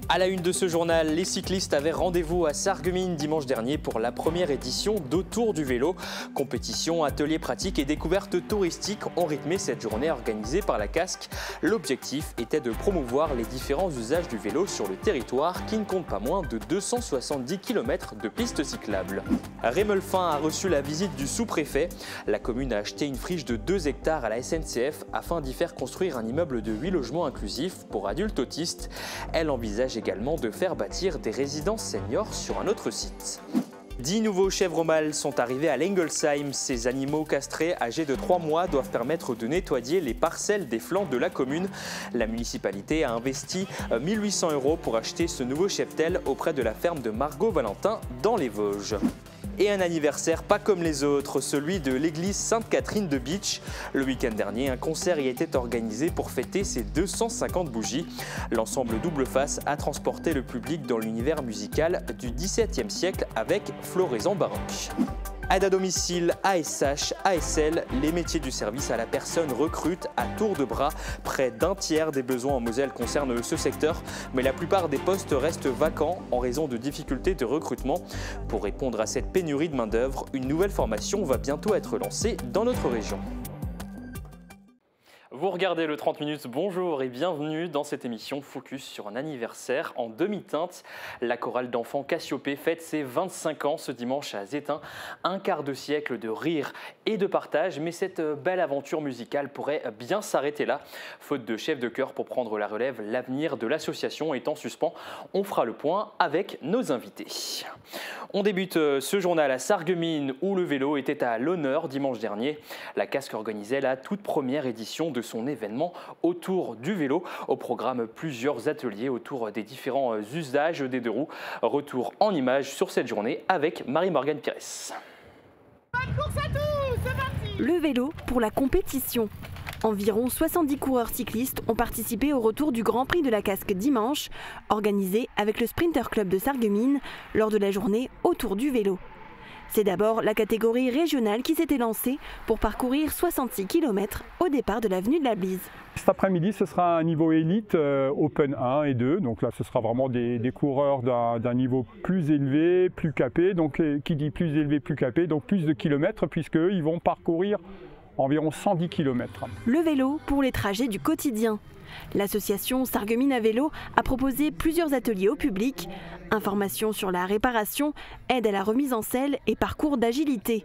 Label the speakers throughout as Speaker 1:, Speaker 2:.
Speaker 1: À la une de ce journal, les cyclistes avaient rendez-vous à Sarreguemines dimanche dernier pour la première édition d'Autour du vélo. Compétition, ateliers pratiques et découvertes touristiques ont rythmé cette journée organisée par la Casque. L'objectif était de promouvoir les différents usages du vélo sur le territoire qui ne compte pas moins de 270 km de pistes cyclables. Rémeulfin a reçu la visite du sous-préfet. La commune a acheté une friche de 2 hectares à la SNCF afin d'y faire construire un immeuble de 8 logements inclusifs pour adultes autistes. Elle envisage également de faire bâtir des résidences seniors sur un autre site. 10 nouveaux chèvres mâles sont arrivés à Lengelsheim. Ces animaux castrés âgés de 3 mois doivent permettre de nettoyer les parcelles des flancs de la commune. La municipalité a investi 1 800 € pour acheter ce nouveau cheptel auprès de la ferme de Margot Valentin dans les Vosges. Et un anniversaire pas comme les autres, celui de l'église Sainte-Catherine de Bitche. Le week-end dernier, un concert y était organisé pour fêter ses 250 bougies. L'ensemble Double Face a transporté le public dans l'univers musical du XVIIe siècle avec floraison baroque. Aide à domicile, ASH, ASL, les métiers du service à la personne recrutent à tour de bras. Près d'un tiers des besoins en Moselle concernent ce secteur, mais la plupart des postes restent vacants en raison de difficultés de recrutement. Pour répondre à cette pénurie de main-d'œuvre, une nouvelle formation va bientôt être lancée dans notre région. Vous regardez le 30 minutes, bonjour et bienvenue dans cette émission Focus sur un anniversaire en demi-teinte. La chorale d'enfants Cassiopée fête ses 25 ans ce dimanche à Zétain. Un quart de siècle de rire et de partage, mais cette belle aventure musicale pourrait bien s'arrêter là. Faute de chef de chœur pour prendre la relève, l'avenir de l'association est en suspens. On fera le point avec nos invités. On débute ce journal à Sarreguemines où le vélo était à l'honneur dimanche dernier. La Casque organisait la toute première édition de son événement autour du vélo. Au programme, plusieurs ateliers autour des différents usages des deux roues. Retour en images sur cette journée avec Marie-Morgane Pires.
Speaker 2: Bonne course à tous, c'est parti!
Speaker 3: Le vélo pour la compétition. Environ 70 coureurs cyclistes ont participé au retour du Grand Prix de la Casque dimanche, organisé avec le Sprinter Club de Sarreguemines lors de la journée autour du vélo. C'est d'abord la catégorie régionale qui s'était lancée pour parcourir 66 km au départ de l'avenue de la Blise.
Speaker 4: Cet après-midi, ce sera un niveau élite Open 1 et 2. Donc là, ce sera vraiment des coureurs d'un niveau plus élevé, plus capé. Donc qui dit plus élevé, plus capé, donc plus de kilomètres puisqu'eux, ils vont parcourir environ 110 km.
Speaker 3: Le vélo pour les trajets du quotidien. L'association Sarreguemines à vélo a proposé plusieurs ateliers au public, informations sur la réparation, aide à la remise en selle et parcours d'agilité.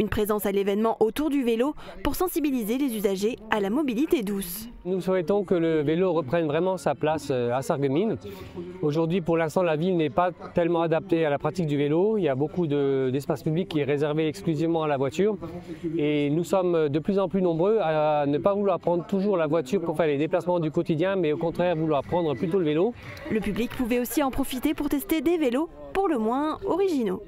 Speaker 3: Une présence à l'événement autour du vélo pour sensibiliser les usagers à la mobilité douce.
Speaker 5: Nous souhaitons que le vélo reprenne vraiment sa place à Sarreguemines. Aujourd'hui, pour l'instant, la ville n'est pas tellement adaptée à la pratique du vélo. Il y a beaucoup d'espace public qui est réservé exclusivement à la voiture. Et nous sommes de plus en plus nombreux à ne pas vouloir prendre toujours la voiture pour faire les déplacements du quotidien, mais au contraire vouloir prendre plutôt le vélo.
Speaker 3: Le public pouvait aussi en profiter pour tester des vélos, pour le moins originaux.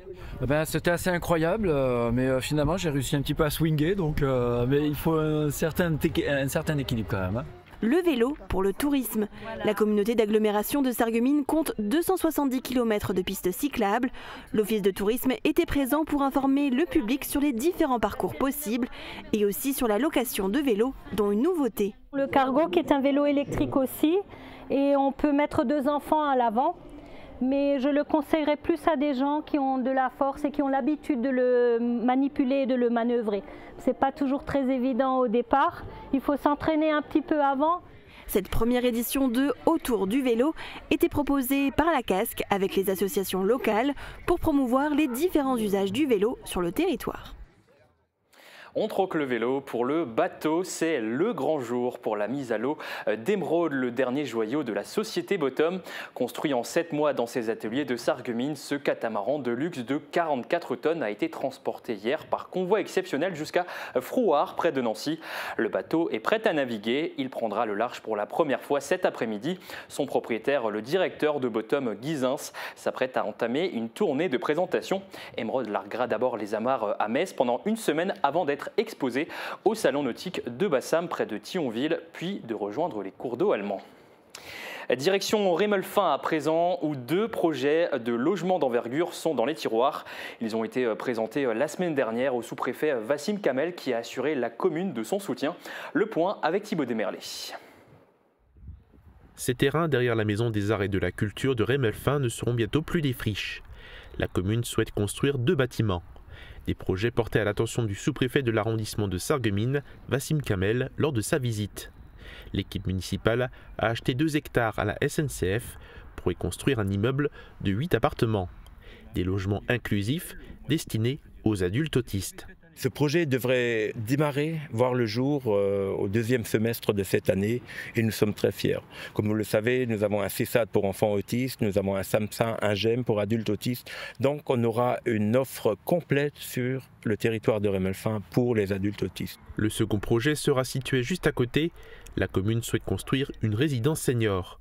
Speaker 6: C'était assez incroyable, mais finalement j'ai réussi un petit peu à swinger, donc, mais il faut un certain équilibre quand même.
Speaker 3: Le vélo pour le tourisme. La communauté d'agglomération de Sarreguemines compte 270 km de pistes cyclables. L'office de tourisme était présent pour informer le public sur les différents parcours possibles et aussi sur la location de vélos, dont une nouveauté.
Speaker 7: Le cargo qui est un vélo électrique aussi, et on peut mettre 2 enfants à l'avant. Mais je le conseillerais plus à des gens qui ont de la force et qui ont l'habitude de le manipuler et de le manœuvrer. Ce n'est pas toujours très évident au départ, il faut s'entraîner un petit peu avant.
Speaker 3: Cette première édition de Autour du vélo était proposée par la Casque avec les associations locales pour promouvoir les différents usages du vélo sur le territoire.
Speaker 1: On troque le vélo pour le bateau, c'est le grand jour pour la mise à l'eau d'Emeraude, le dernier joyau de la société Bottom. Construit en 7 mois dans ses ateliers de Sarreguemines, ce catamaran de luxe de 44 tonnes a été transporté hier par convoi exceptionnel jusqu'à Frouard, près de Nancy. Le bateau est prêt à naviguer, il prendra le large pour la première fois cet après-midi. Son propriétaire, le directeur de Bottom, Guy Zins, s'apprête à entamer une tournée de présentation. Emeraude larguera d'abord les amarres à Metz pendant une semaine avant d'être exposé au salon nautique de Bassam près de Thionville, puis de rejoindre les cours d'eau allemands. Direction Rémelfin à présent, où 2 projets de logement d'envergure sont dans les tiroirs. Ils ont été présentés la semaine dernière au sous-préfet Wassim Kamel qui a assuré la commune de son soutien. Le point avec Thibaut Desmerlet.
Speaker 8: Ces terrains derrière la maison des arts et de la culture de Rémelfin ne seront bientôt plus des friches. La commune souhaite construire 2 bâtiments. Des projets portés à l'attention du sous-préfet de l'arrondissement de Sarreguemines, Wassim Kamel, lors de sa visite. L'équipe municipale a acheté 2 hectares à la SNCF pour y construire un immeuble de 8 appartements. Des logements inclusifs destinés aux adultes autistes.
Speaker 9: Ce projet devrait démarrer, voir le jour au 2e semestre de cette année et nous sommes très fiers. Comme vous le savez, nous avons un CESAD pour enfants autistes, nous avons un SAMSA, un GEM pour adultes autistes. Donc on aura une offre complète sur le territoire de Rémelfin pour les adultes autistes.
Speaker 8: Le second projet sera situé juste à côté. La commune souhaite construire une résidence senior.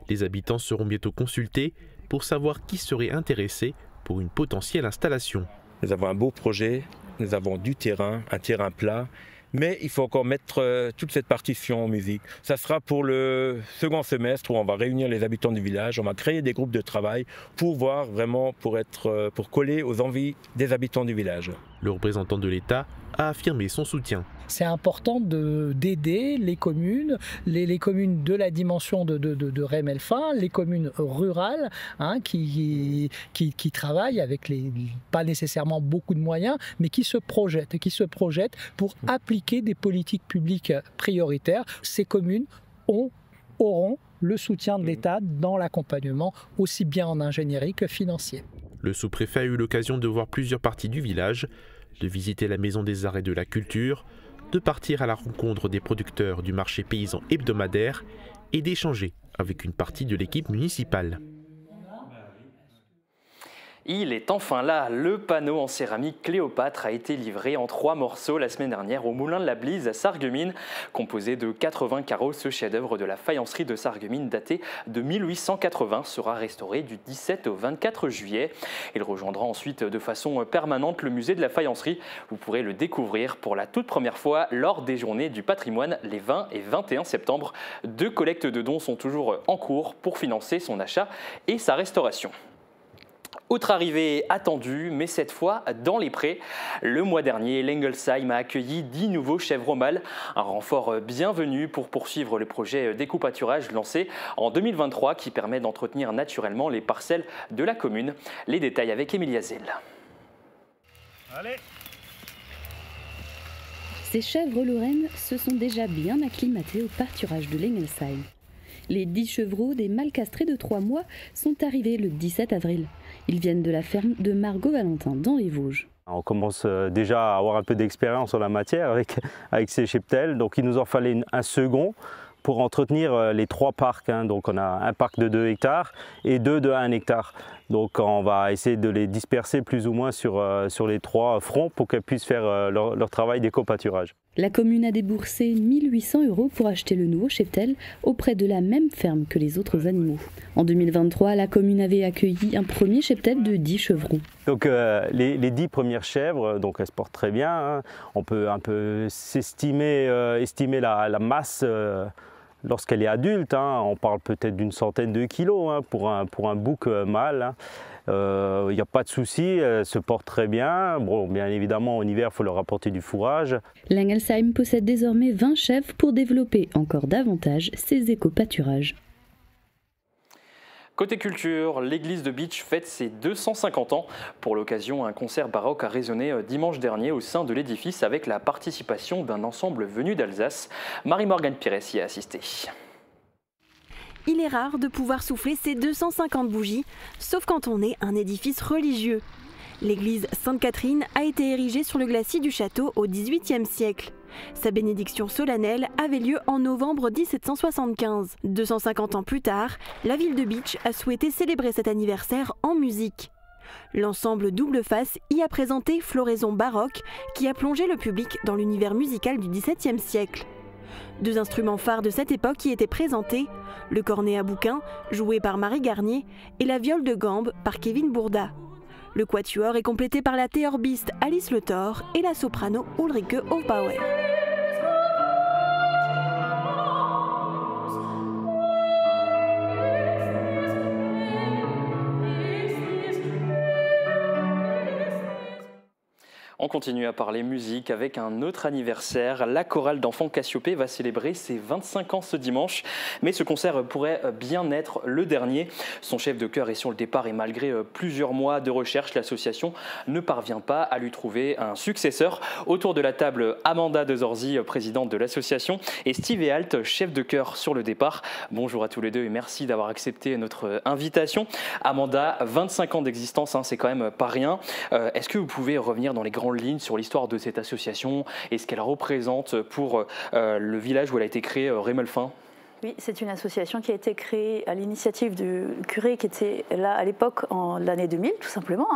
Speaker 8: Les habitants seront bientôt consultés pour savoir qui serait intéressé pour une potentielle installation.
Speaker 9: Nous avons un beau projet. Nous avons du terrain, un terrain plat, mais il faut encore mettre toute cette partition en musique. Ça sera pour le second semestre où on va réunir les habitants du village, on va créer des groupes de travail pour voir vraiment, pour coller aux envies des habitants du village.
Speaker 8: Le représentant de l'État a affirmé son soutien.
Speaker 10: C'est important d'aider les communes de la dimension de Rémelfin, les communes rurales qui travaillent avec pas nécessairement beaucoup de moyens, mais qui se projettent pour appliquer des politiques publiques prioritaires. Ces communes auront le soutien de l'État dans l'accompagnement, aussi bien en ingénierie que financier.
Speaker 8: Le sous-préfet a eu l'occasion de voir plusieurs parties du village, de visiter la maison des arts et de la culture, de partir à la rencontre des producteurs du marché paysan hebdomadaire et d'échanger avec une partie de l'équipe municipale.
Speaker 1: Il est enfin là, le panneau en céramique Cléopâtre a été livré en 3 morceaux la semaine dernière au Moulin de la Blise à Sarreguemines. Composé de 80 carreaux, ce chef-d'œuvre de la faïencerie de Sarreguemines daté de 1880 sera restauré du 17 au 24 juillet. Il rejoindra ensuite de façon permanente le musée de la faïencerie. Vous pourrez le découvrir pour la toute première fois lors des journées du patrimoine les 20 et 21 septembre. 2 collectes de dons sont toujours en cours pour financer son achat et sa restauration. Autre arrivée attendue, mais cette fois dans les prés. Le mois dernier, l'Engelsheim a accueilli 10 nouveaux chèvres mâles, un renfort bienvenu pour poursuivre le projet d'éco-pâturage lancé en 2023 qui permet d'entretenir naturellement les parcelles de la commune. Les détails avec Emilia Zell.
Speaker 11: Allez.
Speaker 12: Ces chèvres lorraines se sont déjà bien acclimatées au pâturage de l'Engelsheim. Les 10 chevreaux des mâles castrés de 3 mois sont arrivés le 17 avril. Ils viennent de la ferme de Margot Valentin dans les Vosges.
Speaker 13: On commence déjà à avoir un peu d'expérience en la matière avec ces cheptels, donc il nous en fallait un second pour entretenir les 3 parcs. Donc on a un parc de 2 hectares et 2 de 1 hectare. Donc on va essayer de les disperser plus ou moins sur les 3 fronts pour qu'elles puissent faire leur travail d'éco-pâturage.
Speaker 12: La commune a déboursé 1 800 € pour acheter le nouveau cheptel auprès de la même ferme que les autres animaux. En 2023, la commune avait accueilli un premier cheptel de 10 chevrons.
Speaker 13: Donc les 10 premières chèvres, donc elles se portent très bien. On peut un peu estimer la masse lorsqu'elle est adulte. On parle peut-être d'une centaine de kilos pour un bouc mâle. Il n'y a pas de souci, elles se portent très bien. Bon, bien évidemment, en hiver, il faut leur apporter du fourrage.
Speaker 12: L'Engelsheim possède désormais 20 chèvres pour développer encore davantage ses éco-pâturages.
Speaker 1: Côté culture, l'église de Bitche fête ses 250 ans. Pour l'occasion, un concert baroque a résonné dimanche dernier au sein de l'édifice avec la participation d'un ensemble venu d'Alsace. Marie-Morgane Pires y a assisté.
Speaker 3: Il est rare de pouvoir souffler ces 250 bougies, sauf quand on est un édifice religieux. L'église Sainte-Catherine a été érigée sur le glacis du château au XVIIIe siècle. Sa bénédiction solennelle avait lieu en novembre 1775. 250 ans plus tard, la ville de Bitche a souhaité célébrer cet anniversaire en musique. L'ensemble Double Face y a présenté Floraison baroque qui a plongé le public dans l'univers musical du XVIIe siècle. 2 instruments phares de cette époque y étaient présentés, le cornet à bouquin, joué par Marie Garnier, et la viole de gambe par Kevin Bourda. Le quatuor est complété par la théorbiste Alice Le Thor et la soprano Ulrike Hofbauer.
Speaker 1: On continue à parler musique avec un autre anniversaire. La chorale d'enfants Cassiopée va célébrer ses 25 ans ce dimanche. Mais ce concert pourrait bien être le dernier. Son chef de chœur est sur le départ et malgré plusieurs mois de recherche, l'association ne parvient pas à lui trouver un successeur. Autour de la table, Amanda De Zorzi, présidente de l'association, et Steve Ealt, chef de chœur sur le départ. Bonjour à tous les deux et merci d'avoir accepté notre invitation. Amanda, 25 ans d'existence, c'est quand même pas rien. Est-ce que vous pouvez revenir dans les grandes lignes sur l'histoire de cette association et ce qu'elle représente pour le village où elle a été créée, Rémelfin?
Speaker 14: Oui, c'est une association qui a été créée à l'initiative du curé qui était là à l'époque en l'année 2000, tout simplement,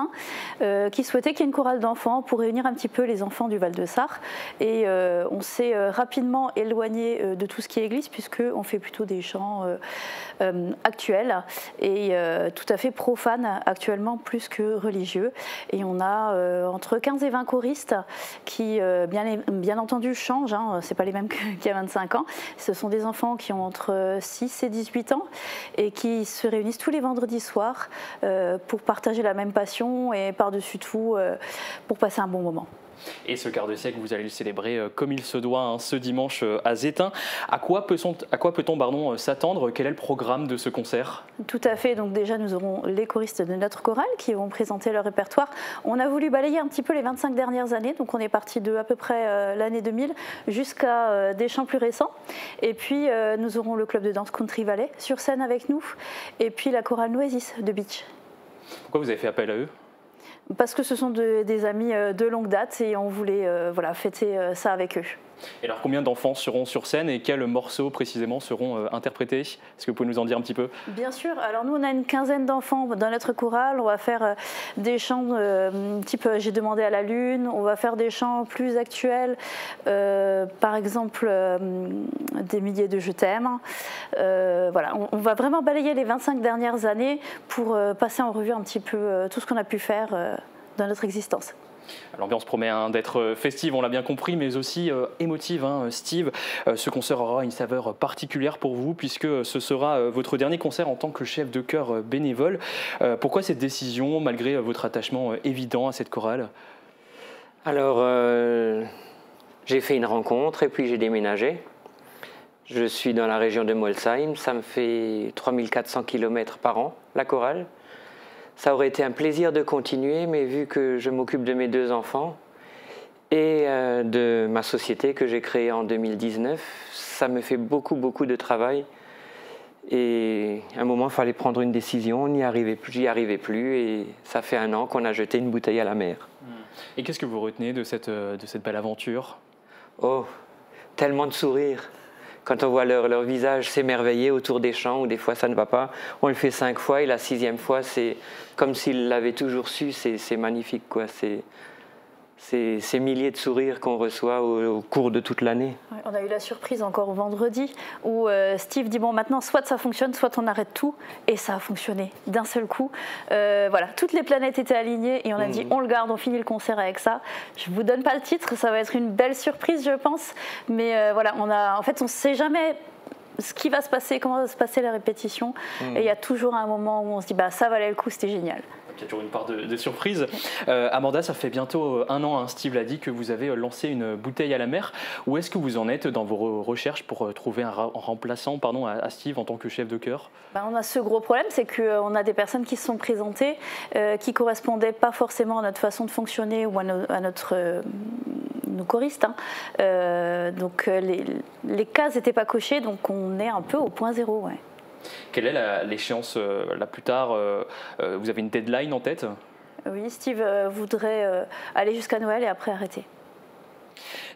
Speaker 14: qui souhaitait qu'il y ait une chorale d'enfants pour réunir un petit peu les enfants du Val-de-Sarre. Et on s'est rapidement éloigné de tout ce qui est église, puisqu'on fait plutôt des chants actuels et tout à fait profanes actuellement, plus que religieux. Et on a entre 15 et 20 choristes qui, bien entendu, changent. Ce n'est pas les mêmes qu'il y a 25 ans. Ce sont des enfants qui ont entre 6 et 18 ans et qui se réunissent tous les vendredis soirs pour partager la même passion et par-dessus tout pour passer un bon moment.
Speaker 1: Et ce quart de siècle, vous allez le célébrer comme il se doit ce dimanche à Zétain. À quoi peut-on s'attendre? Quel est le programme de ce concert?
Speaker 14: Tout à fait. Donc déjà, nous aurons les choristes de notre chorale qui vont présenter leur répertoire. On a voulu balayer un petit peu les 25 dernières années. Donc on est parti de à peu près l'année 2000 jusqu'à des chants plus récents. Et puis nous aurons le club de danse Country Valley sur scène avec nous. Et puis la chorale Noesis de Beach.
Speaker 1: Pourquoi vous avez fait appel à eux?
Speaker 14: Parce que ce sont des amis de longue date et on voulait fêter ça avec eux.
Speaker 1: Et alors combien d'enfants seront sur scène et quels morceaux précisément seront interprétés? Est-ce que vous pouvez nous en dire un petit peu?
Speaker 14: Bien sûr, alors nous on a une quinzaine d'enfants dans notre chorale, on va faire des chants type J'ai demandé à la lune, on va faire des chants plus actuels, par exemple Des milliers de je t'aime. On va vraiment balayer les 25 dernières années pour passer en revue un petit peu tout ce qu'on a pu faire dans notre existence.
Speaker 1: L'ambiance promet d'être festive, on l'a bien compris, mais aussi émotive. Steve, ce concert aura une saveur particulière pour vous puisque ce sera votre dernier concert en tant que chef de chœur bénévole. Pourquoi cette décision, malgré votre attachement évident à cette chorale?
Speaker 15: Alors, j'ai fait une rencontre et puis j'ai déménagé. Je suis dans la région de Molsheim, ça me fait 3400 km par an, la chorale. Ça aurait été un plaisir de continuer, mais vu que je m'occupe de mes 2 enfants et de ma société que j'ai créée en 2019, ça me fait beaucoup de travail. Et à un moment, il fallait prendre une décision, j'y arrivais plus et ça fait 1 an qu'on a jeté une bouteille à la mer.
Speaker 1: Et qu'est-ce que vous retenez de cette belle aventure?
Speaker 15: Oh, tellement de sourires. Quand on voit leur visage s'émerveiller autour des chants, ou des fois ça ne va pas, on le fait 5 fois et la 6e fois, c'est comme s'ils l'avaient toujours su, c'est magnifique, quoi. C'est ces milliers de sourires qu'on reçoit au cours de toute l'année.
Speaker 14: Ouais, on a eu la surprise encore vendredi où Steve dit bon maintenant soit ça fonctionne, soit on arrête tout, et ça a fonctionné d'un seul coup. Toutes les planètes étaient alignées et on a dit on le garde, on finit le concert avec ça. Je vous donne pas le titre, ça va être une belle surprise je pense, mais en fait on sait jamais ce qui va se passer, comment va se passer la répétition, et il y a toujours un moment où on se dit ça valait le coup, c'était génial.
Speaker 1: Il y a toujours une part de surprise. Amanda, ça fait bientôt 1 an, Steve l'a dit, que vous avez lancé une bouteille à la mer. Où est-ce que vous en êtes dans vos recherches pour trouver un remplaçant à Steve en tant que chef de chœur?
Speaker 14: On a ce gros problème, c'est qu'on a des personnes qui se sont présentées qui ne correspondaient pas forcément à notre façon de fonctionner ou à nos choristes. Donc les cases n'étaient pas cochées, donc on est un peu au point zéro. Ouais.
Speaker 1: Quelle est l'échéance la plus tard? Vous avez une deadline en tête?
Speaker 14: Oui, Steve voudrait aller jusqu'à Noël et après arrêter.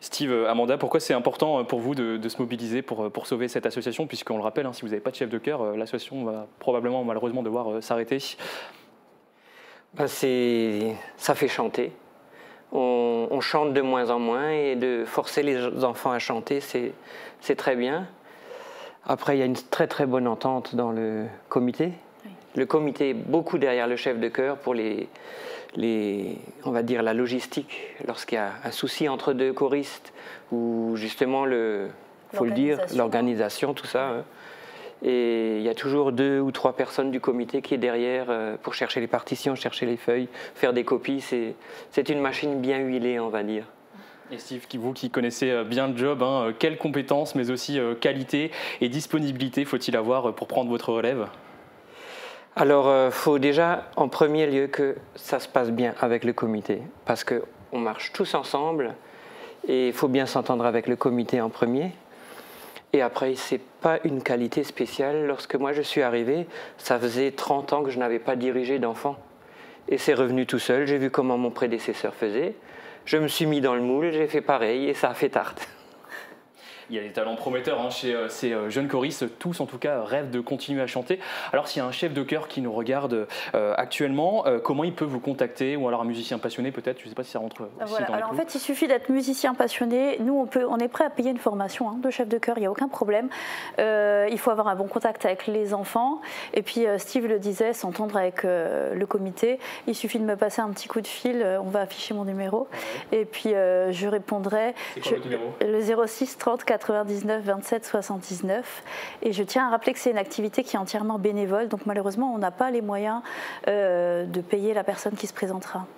Speaker 1: Steve, Amanda, pourquoi c'est important pour vous de se mobiliser pour sauver cette association? Puisqu'on le rappelle, si vous n'avez pas de chef de chœur, l'association va probablement malheureusement devoir s'arrêter.
Speaker 15: Ça fait chanter. On chante de moins en moins et de forcer les enfants à chanter, c'est très bien. Après, il y a une très bonne entente dans le comité. Oui. Le comité est beaucoup derrière le chef de chœur pour on va dire la logistique. Lorsqu'il y a un souci entre 2 choristes ou justement faut le dire, l'organisation, tout ça. Et il y a toujours 2 ou 3 personnes du comité qui est derrière pour chercher les partitions, chercher les feuilles, faire des copies. C'est une machine bien huilée, on va dire.
Speaker 1: Et Steve, vous qui connaissez bien le job, quelles compétences, mais aussi qualité et disponibilité faut-il avoir pour prendre votre relève?
Speaker 15: Alors, il faut déjà, en premier lieu, que ça se passe bien avec le comité, parce qu'on marche tous ensemble et il faut bien s'entendre avec le comité en premier. Et après, ce n'est pas une qualité spéciale. Lorsque moi je suis arrivé, ça faisait 30 ans que je n'avais pas dirigé d'enfant. Et c'est revenu tout seul, j'ai vu comment mon prédécesseur faisait. Je me suis mis dans le moule, j'ai fait pareil et ça a fait tarte.
Speaker 1: Il y a des talents prometteurs chez ces jeunes choristes, tous en tout cas rêvent de continuer à chanter. Alors s'il y a un chef de chœur qui nous regarde actuellement, comment il peut vous contacter? Ou alors un musicien passionné peut-être, je ne sais pas si ça rentre aussi dans les
Speaker 14: Alors en
Speaker 1: clous.
Speaker 14: fait, il suffit d'être musicien passionné. Nous, on est prêt à payer une formation de chef de chœur, il n'y a aucun problème. Il faut avoir un bon contact avec les enfants. Et puis Steve le disait, s'entendre avec le comité. Il suffit de me passer un petit coup de fil, on va afficher mon numéro. Ouais. Et puis je répondrai.
Speaker 1: C'est quoi votre numéro?
Speaker 14: Le 06 30 99 27 79. Et je tiens à rappeler que c'est une activité qui est entièrement bénévole. Donc malheureusement, on n'a pas les moyens de payer la personne qui se présentera.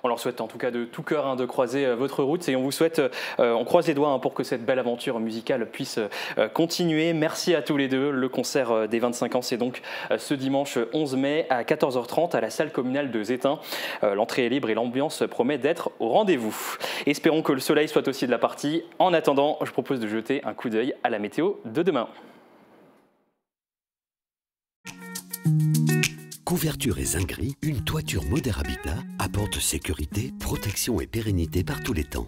Speaker 1: On leur souhaite en tout cas de tout cœur de croiser votre route et on vous souhaite, on croise les doigts pour que cette belle aventure musicale puisse continuer. Merci à tous les deux. Le concert des 25 ans, c'est donc ce dimanche 11 mai à 14h30 à la salle communale de Zétain. L'entrée est libre et l'ambiance promet d'être au rendez-vous. Espérons que le soleil soit aussi de la partie. En attendant, je propose de jeter un coup d'œil à la météo de demain.
Speaker 16: Couverture et zinguerie, une toiture Moder Habitat apporte sécurité, protection et pérennité par tous les temps.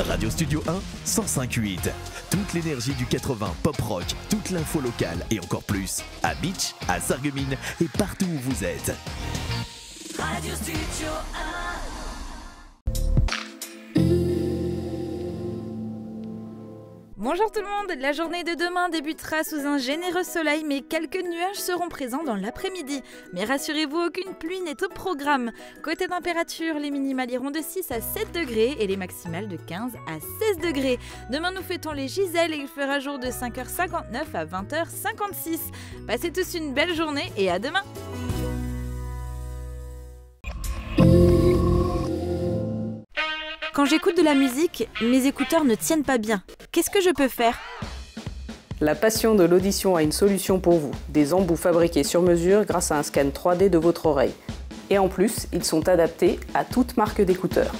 Speaker 17: Radio Studio 1, 105.8. Toute l'énergie du 80 pop rock, toute l'info locale et encore plus. À Beach, à Sarreguemines et partout où vous êtes. Radio Studio 1.
Speaker 18: Bonjour tout le monde, la journée de demain débutera sous un généreux soleil mais quelques nuages seront présents dans l'après-midi. Mais rassurez-vous, aucune pluie n'est au programme. Côté température, les minimales iront de 6 à 7 degrés et les maximales de 15 à 16 degrés. Demain nous fêtons les Giselles et il fera jour de 5h59 à 20h56. Passez tous une belle journée et à demain. Quand j'écoute de la musique, mes écouteurs ne tiennent pas bien. Qu'est-ce que je peux faire ?
Speaker 19: La passion de l'audition a une solution pour vous. Des embouts fabriqués sur mesure grâce à un scan 3D de votre oreille. Et en plus, ils sont adaptés à toute marque d'écouteurs.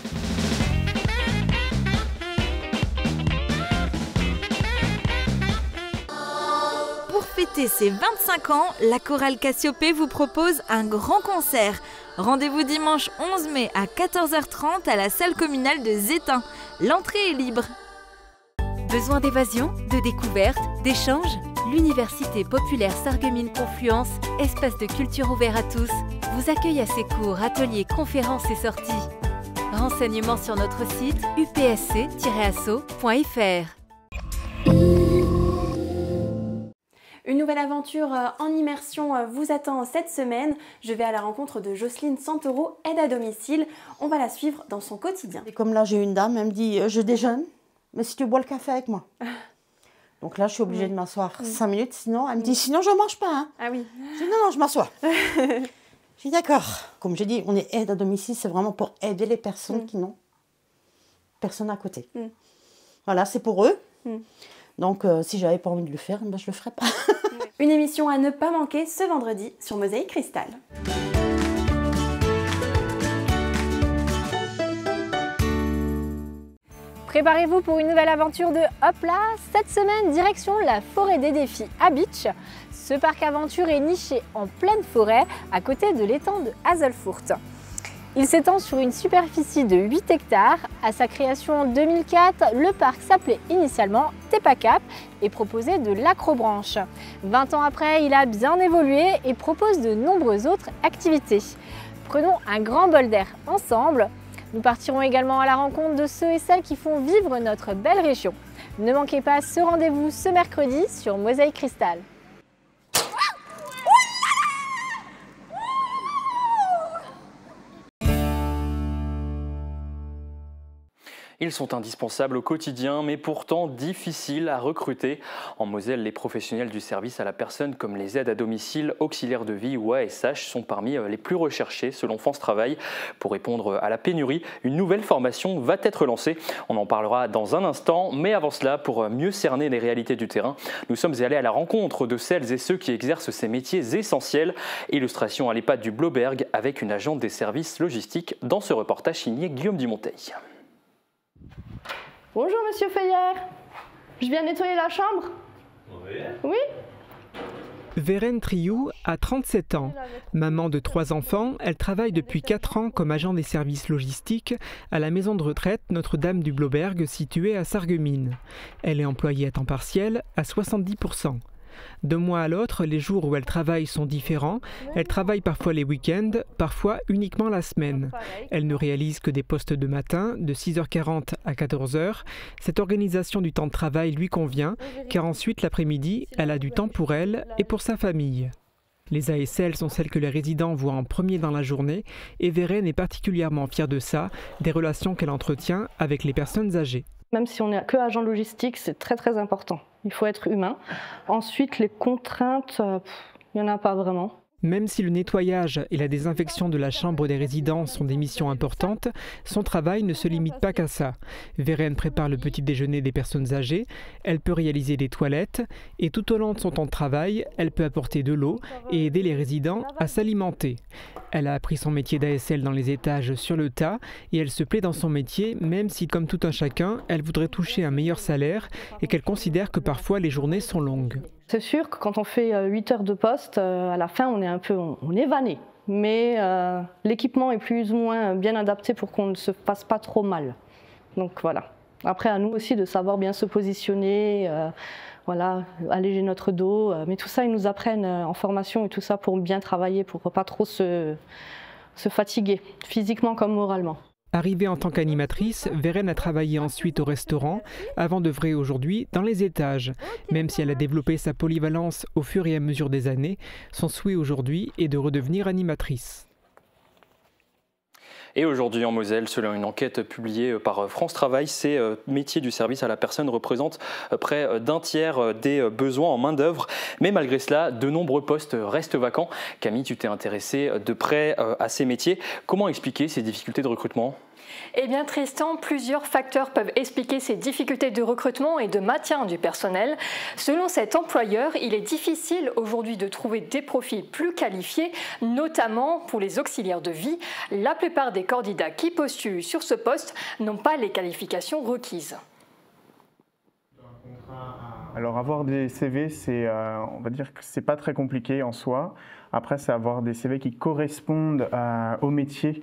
Speaker 18: Pour fêter ses 25 ans, la chorale Cassiopée vous propose un grand concert. Rendez-vous dimanche 11 mai à 14h30 à la salle communale de Zétain. L'entrée est libre.
Speaker 20: Besoin d'évasion, de découverte, d'échange ? L'Université populaire Sarreguemines Confluence, espace de culture ouvert à tous, vous accueille à ses cours, ateliers, conférences et sorties. Renseignements sur notre site upsc-asso.fr.
Speaker 3: Une nouvelle aventure en immersion vous attend cette semaine. Je vais à la rencontre de Jocelyne Santoro, aide à domicile. On va la suivre dans son quotidien.
Speaker 21: Et comme là, j'ai une dame, elle me dit « Je déjeune, mais si tu bois le café avec moi ». Donc là, je suis obligée de m'asseoir 5 minutes, sinon elle me dit « Sinon, je ne mange pas. Hein. »
Speaker 3: Ah oui.
Speaker 21: Je dis « Non, je m'assois. » Je dis « D'accord. » Comme j'ai dit, on est aide à domicile, c'est vraiment pour aider les personnes qui n'ont personne à côté. Voilà, c'est pour eux. Donc, si j'avais pas envie de le faire, ben, je le ferais pas.
Speaker 3: Une émission à ne pas manquer ce vendredi sur Mosaïque Cristal.
Speaker 22: Préparez-vous pour une nouvelle aventure de Hopla. Cette semaine, direction la forêt des défis à Beach. Ce parc aventure est niché en pleine forêt, à côté de l'étang de Hazelfurt. Il s'étend sur une superficie de 8 hectares. À sa création en 2004, le parc s'appelait initialement Tepacap et proposait de l'acrobranche. 20 ans après, il a bien évolué et propose de nombreuses autres activités. Prenons un grand bol d'air ensemble. Nous partirons également à la rencontre de ceux et celles qui font vivre notre belle région. Ne manquez pas ce rendez-vous ce mercredi sur Mosaïque Cristal.
Speaker 1: Ils sont indispensables au quotidien, mais pourtant difficiles à recruter. En Moselle, les professionnels du service à la personne, comme les aides à domicile, auxiliaires de vie ou ASH, sont parmi les plus recherchés selon France Travail. Pour répondre à la pénurie, une nouvelle formation va être lancée. On en parlera dans un instant, mais avant cela, pour mieux cerner les réalités du terrain, nous sommes allés à la rencontre de celles et ceux qui exercent ces métiers essentiels. Illustration à l'EHPAD du Blauberg avec une agente des services logistiques dans ce reportage signé Guillaume Dumonteil.
Speaker 2: Bonjour Monsieur Feuillère, je viens nettoyer la chambre. Oui.
Speaker 4: Vérène Triou a 37 ans. Maman de 3 enfants, elle travaille depuis 4 ans comme agent des services logistiques à la maison de retraite Notre-Dame du Blauberg située à Sarreguemines. Elle est employée à temps partiel à 70%. D'un mois à l'autre, les jours où elle travaille sont différents. Elle travaille parfois les week-ends, parfois uniquement la semaine. Elle ne réalise que des postes de matin, de 6h40 à 14h. Cette organisation du temps de travail lui convient, car ensuite l'après-midi, elle a du temps pour elle et pour sa famille. Les ASL sont celles que les résidents voient en premier dans la journée et Vérène est particulièrement fière de ça, des relations qu'elle entretient avec les personnes âgées.
Speaker 2: Même si on n'est que agent logistique, c'est très important. Il faut être humain. Ensuite, les contraintes, il n'y en a pas vraiment.
Speaker 4: Même si le nettoyage et la désinfection de la chambre des résidents sont des missions importantes, son travail ne se limite pas qu'à ça. Vérène prépare le petit déjeuner des personnes âgées, elle peut réaliser des toilettes et tout au long de son temps de travail, elle peut apporter de l'eau et aider les résidents à s'alimenter. Elle a appris son métier d'ASL dans les étages sur le tas et elle se plaît dans son métier, même si, comme tout un chacun, elle voudrait toucher un meilleur salaire et qu'elle considère que parfois les journées sont longues.
Speaker 2: C'est sûr que quand on fait 8 heures de poste, à la fin on est vanné. Mais l'équipement est plus ou moins bien adapté pour qu'on ne se fasse pas trop mal. Donc voilà. Après à nous aussi de savoir bien se positionner, voilà, alléger notre dos. Mais tout ça ils nous apprennent en formation et tout ça pour bien travailler, pour pas trop se fatiguer, physiquement comme moralement.
Speaker 4: Arrivée en tant qu'animatrice, Vérène a travaillé ensuite au restaurant avant d'œuvrer aujourd'hui dans les étages. Même si elle a développé sa polyvalence au fur et à mesure des années, son souhait aujourd'hui est de redevenir animatrice.
Speaker 1: Et aujourd'hui en Moselle, selon une enquête publiée par France Travail, ces métiers du service à la personne représentent près d'un tiers des besoins en main-d'œuvre. Mais malgré cela, de nombreux postes restent vacants. Camille, tu t'es intéressée de près à ces métiers. Comment expliquer ces difficultés de recrutement ?
Speaker 23: Eh bien Tristan, plusieurs facteurs peuvent expliquer ces difficultés de recrutement et de maintien du personnel. Selon cet employeur, il est difficile aujourd'hui de trouver des profils plus qualifiés, notamment pour les auxiliaires de vie. La plupart des candidats qui postulent sur ce poste n'ont pas les qualifications requises.
Speaker 24: Alors avoir des CV, on va dire que c'est pas très compliqué en soi. Après, c'est avoir des CV qui correspondent au métier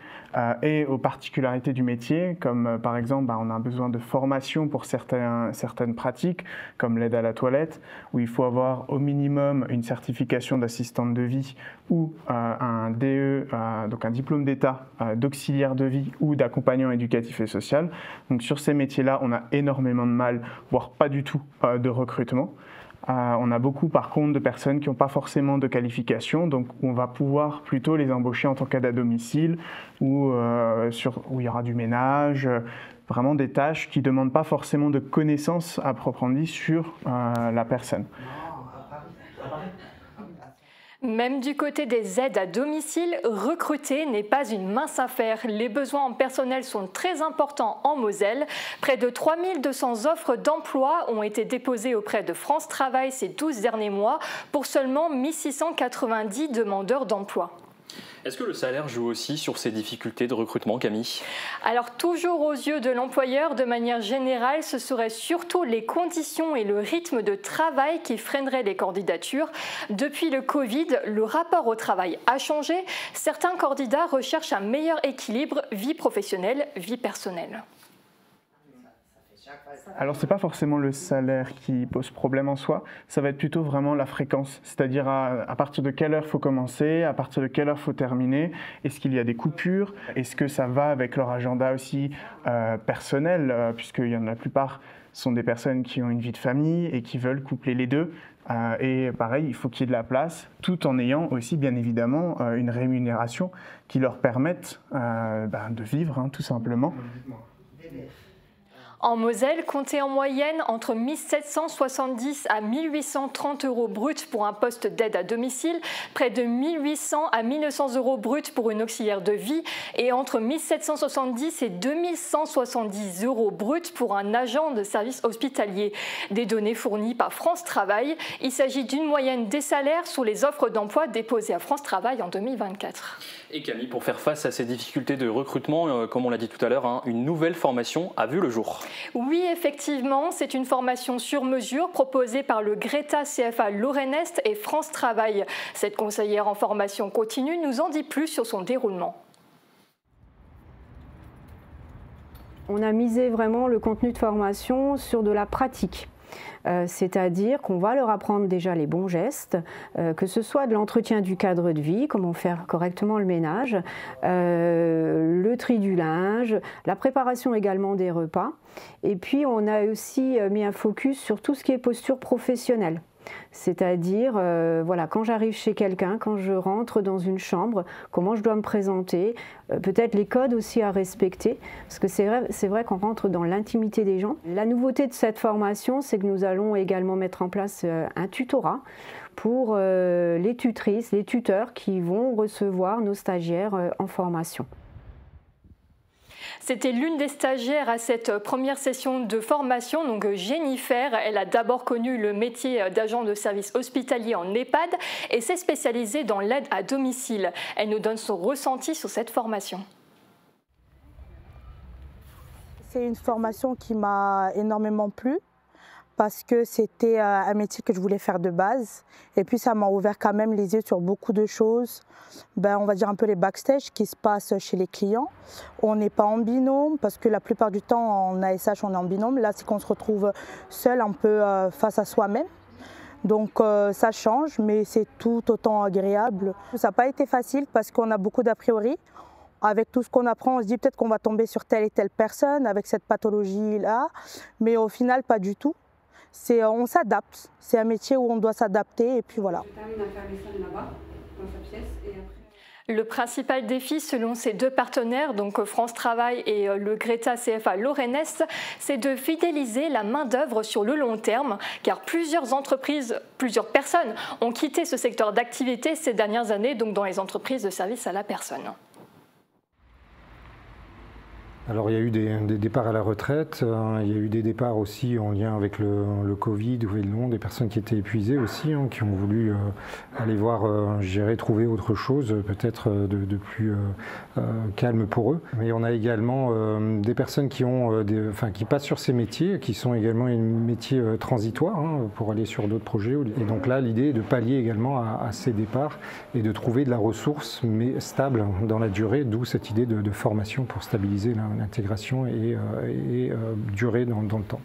Speaker 24: et aux particularités du métier, comme par exemple, on a besoin de formation pour certaines pratiques, comme l'aide à la toilette, où il faut avoir au minimum une certification d'assistante de vie ou un DE, donc un diplôme d'État d'auxiliaire de vie ou d'accompagnant éducatif et social. Donc sur ces métiers-là, on a énormément de mal, voire pas du tout de recrutement. On a beaucoup par contre de personnes qui n'ont pas forcément de qualification, donc on va pouvoir plutôt les embaucher en tant qu'aide à domicile où il y aura du ménage, vraiment des tâches qui ne demandent pas forcément de connaissances à proprement dit sur la personne.
Speaker 23: Même du côté des aides à domicile, recruter n'est pas une mince affaire. Les besoins en personnel sont très importants en Moselle. Près de 3200 offres d'emploi ont été déposées auprès de France Travail ces 12 derniers mois pour seulement 1690 demandeurs d'emploi.
Speaker 1: Est-ce que le salaire joue aussi sur ces difficultés de recrutement, Camille ?
Speaker 23: Alors toujours aux yeux de l'employeur, de manière générale, ce seraient surtout les conditions et le rythme de travail qui freineraient les candidatures. Depuis le Covid, le rapport au travail a changé. Certains candidats recherchent un meilleur équilibre vie professionnelle, vie personnelle.
Speaker 24: Alors c'est pas forcément le salaire qui pose problème en soi, ça va être plutôt vraiment la fréquence, c'est-à-dire à partir de quelle heure il faut commencer, à partir de quelle heure il faut terminer, est-ce qu'il y a des coupures, est-ce que ça va avec leur agenda aussi personnel, puisque la plupart sont des personnes qui ont une vie de famille et qui veulent coupler les deux. Et pareil, il faut qu'il y ait de la place, tout en ayant aussi bien évidemment une rémunération qui leur permette de vivre tout simplement.
Speaker 23: En Moselle, comptez en moyenne entre 1 770 à 1 830 € brut pour un poste d'aide à domicile, près de 1 800 à 1 900 € brut pour une auxiliaire de vie et entre 1 770 et 2 170 € brut pour un agent de service hospitalier. Des données fournies par France Travail. Il s'agit d'une moyenne des salaires sur les offres d'emploi déposées à France Travail en 2024.
Speaker 1: Et Camille, pour faire face à ces difficultés de recrutement, comme on l'a dit tout à l'heure, une nouvelle formation a vu le jour.
Speaker 23: Oui, effectivement, c'est une formation sur mesure proposée par le Greta CFA Lorraine Est et France Travail. Cette conseillère en formation continue nous en dit plus sur son déroulement.
Speaker 5: On a misé vraiment le contenu de formation sur de la pratique. C'est-à-dire qu'on va leur apprendre déjà les bons gestes, que ce soit de l'entretien du cadre de vie, comment faire correctement le ménage, le tri du linge, la préparation également des repas. Et puis on a aussi mis un focus sur tout ce qui est posture professionnelle. C'est-à-dire, voilà, quand j'arrive chez quelqu'un, quand je rentre dans une chambre, comment je dois me présenter, peut-être les codes aussi à respecter, parce que c'est vrai qu'on rentre dans l'intimité des gens. La nouveauté de cette formation, c'est que nous allons également mettre en place un tutorat pour les tutrices, les tuteurs qui vont recevoir nos stagiaires en formation.
Speaker 23: C'était l'une des stagiaires à cette première session de formation, donc Jennifer. Elle a d'abord connu le métier d'agent de service hospitalier en EHPAD et s'est spécialisée dans l'aide à domicile. Elle nous donne son ressenti sur cette formation.
Speaker 6: C'est une formation qui m'a énormément plu parce que c'était un métier que je voulais faire de base. Et puis ça m'a ouvert quand même les yeux sur beaucoup de choses. On va dire un peu les backstage qui se passent chez les clients. On n'est pas en binôme parce que la plupart du temps en ASH on est en binôme. Là c'est qu'on se retrouve seul un peu face à soi-même. Donc ça change mais c'est tout autant agréable. Ça n'a pas été facile parce qu'on a beaucoup d'a priori. Avec tout ce qu'on apprend, on se dit peut-être qu'on va tomber sur telle et telle personne avec cette pathologie-là. Mais au final pas du tout. On s'adapte, c'est un métier où on doit s'adapter et puis voilà.
Speaker 5: Je termine à faire les scènes là-bas, dans sa pièce et après...
Speaker 23: Le principal défi selon ces deux partenaires, donc France Travail et le Greta CFA Lorraine Est, c'est de fidéliser la main-d'œuvre sur le long terme, car plusieurs personnes ont quitté ce secteur d'activité ces dernières années, donc dans les entreprises de service à la personne.
Speaker 7: Alors il y a eu des départs à la retraite, il y a eu des départs aussi en lien avec le Covid, des personnes qui étaient épuisées aussi, qui ont voulu aller voir, trouver autre chose, peut-être de plus calme pour eux. Mais on a également des personnes qui passent sur ces métiers, qui sont également des métiers transitoires pour aller sur d'autres projets. Et donc là, l'idée est de pallier également à ces départs et de trouver de la ressource, mais stable dans la durée, d'où cette idée de formation pour stabiliser l'intégration et durer dans le temps.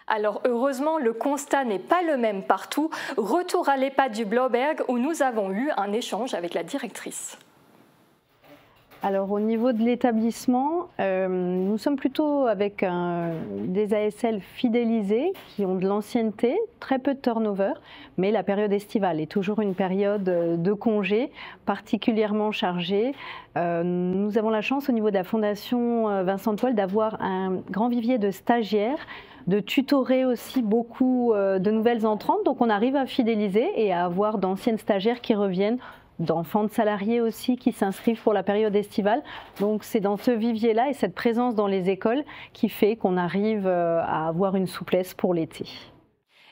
Speaker 23: Alors heureusement, le constat n'est pas le même partout. Retour à l'EHPAD du Blauberg où nous avons eu un échange avec la directrice.
Speaker 2: Alors au niveau de l'établissement, nous sommes plutôt avec des ASL fidélisés qui ont de l'ancienneté, très peu de turnover, mais la période estivale est toujours une période de congé particulièrement chargée. Nous avons la chance au niveau de la Fondation Vincent Toile d'avoir un grand vivier de stagiaires, de tutorer aussi beaucoup de nouvelles entrantes, donc on arrive à fidéliser et à avoir d'anciennes stagiaires qui reviennent, d'enfants de salariés aussi qui s'inscrivent pour la période estivale. Donc c'est dans ce vivier-là et cette présence dans les écoles qui fait qu'on arrive à avoir une souplesse pour l'été.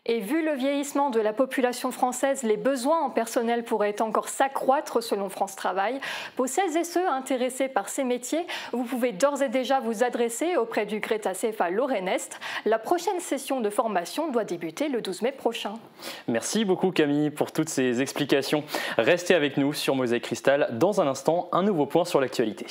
Speaker 23: Et vu le vieillissement de la population française, les besoins en personnel pourraient encore s'accroître selon France Travail. Pour celles et ceux intéressés par ces métiers, vous pouvez d'ores et déjà vous adresser auprès du Greta CFA Lorraine Est. La prochaine session de formation doit débuter le 12 mai prochain.
Speaker 1: Merci beaucoup Camille pour toutes ces explications. Restez avec nous sur Mosaïque Cristal. Dans un instant, un nouveau point sur l'actualité.